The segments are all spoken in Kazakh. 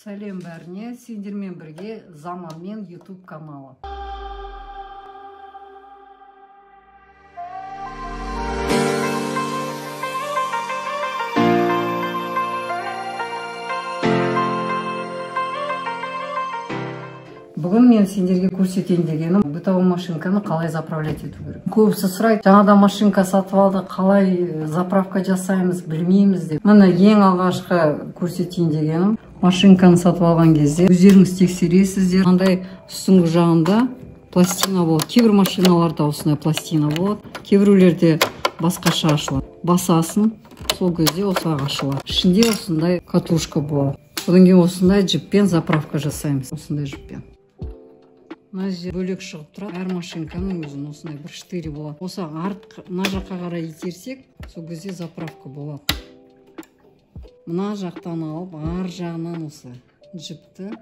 Сәлем бәріне, сендермен бірге Заманмен YouTube каналы. Бүгін мен сендерге көрсетейін дегенім, бытовой машинканы қалай заправлять ету керек. Көбісі сұрайды, жаңада машинка сатып алды, қалай заправка жасаймыз, білмейміз деп. Міне ең алғашқы көрсетейін дегенім, машинканы сатып алған кезде өздеріңіз тексересіздер. Қандай үстіңгі жағында пластина болады. Кейбір машиналарда осындай пластина болады, кейбіреулерде басқаша ашылады. Басасын, сол кезде осылай ашылады. Ішінде осындай катушка болады. Содан кейін осындай жіппен заправка жасаймыз. Осындай жіппен. Мына жерде бөлек шығып тұрады. Әр машинканың өзінің осындай бір штырі болады. Осы мына жаққа қарай итерсек, сол кезде заправка болады. Мына жақтан алып, ар жағынан осы жіпті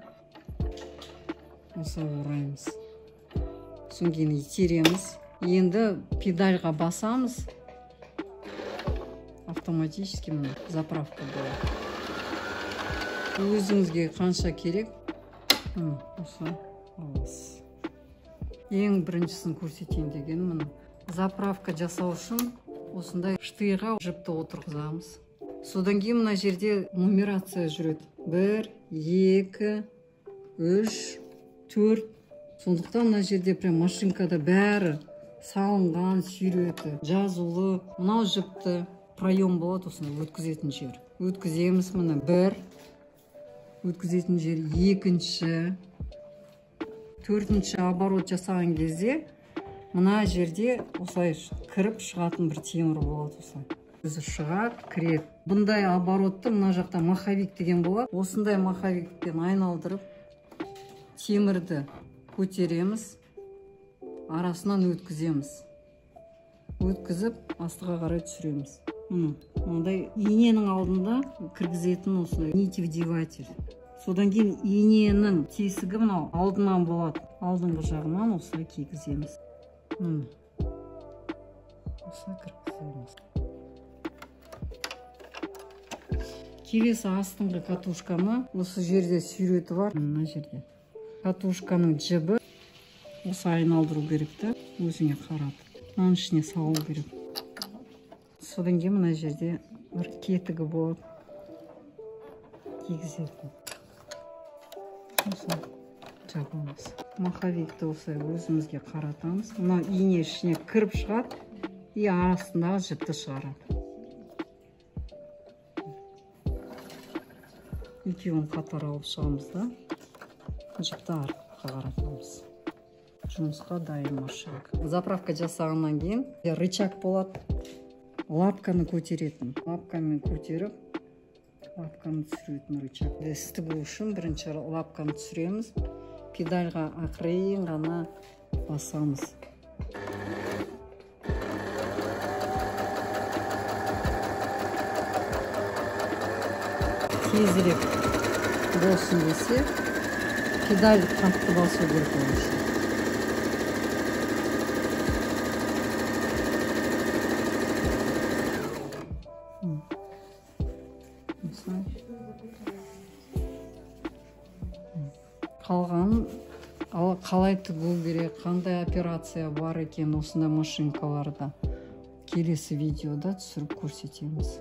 осы ораймыз. Содан кейін итереміз. Енді педальға басамыз. Автоматически мына заправка болады. Өзіңізге қанша керек? Осы аласыз. Ең біріншісін көрсетейін деген міне. Заправка жасау үшін осындай штырға жіпті отырғызамыз. Содан кейін мына жерде нумерация жүреді. 1, 2, 3, 4. Сондықтан мына жерде прям машинкада бәрі салынған, сүйреті, жазулы. Мынау жіпті проем болады, осындай өткізетін жер. Өткіземіз міне 1. Өткізетін жер 2-ші. 4-ші оборот жасаған кезде мына жерде осылай кіріп шығатын бір темір болады осылай. Өзі шығады, кіреді. Бұндай оборотты мына жақта маховик деген болады. Осындай маховикпен айналдырып темірді көтереміз, арасынан өткіземіз. Өткізіп астыға қарай түсіреміз. Мынандай иненің алдында кіргізетін осындай нитевдеватель. Содан кейін иненің тесігі мынау алдынан болады. Алдыңғы жағынан осылай кигіземіз. Осылай кіргіземіз. Келесі астыңғы катушканы осы жерде сүйреті бар. Мына жерде. Катушканың жібі осы айналдыру керекті. Өзіңе қарап. Мынаның ішіне салу керек. Содан кейін мына жерде бір кетігі болады. Кигізетін. Осылай жабамыз. Маховикті осылай өзімізге қаратамыз. Мына ине ішіне кіріп шығады и арасындағы жіпті шығарады. Екеуін қатар алып шығамыз да жіпті артқа қаратамыз. Жұмысқа дайын машинка. Заправка жасағаннан кейін рычаг болады. Лапканы көтеретін. Лапкамен көтеріп, лапканы түсіретін рычаг. Істігу үшін бірінші лапканы түсіреміз. Педальға ақырын ғана басамыз. Тезірек болсын десе, педаль қатты басу керек болсын. Қалғанын қалай тігу керек, қандай операция бар екен осындай машинкаларда келесі видеода түсіріп көрсетеміз.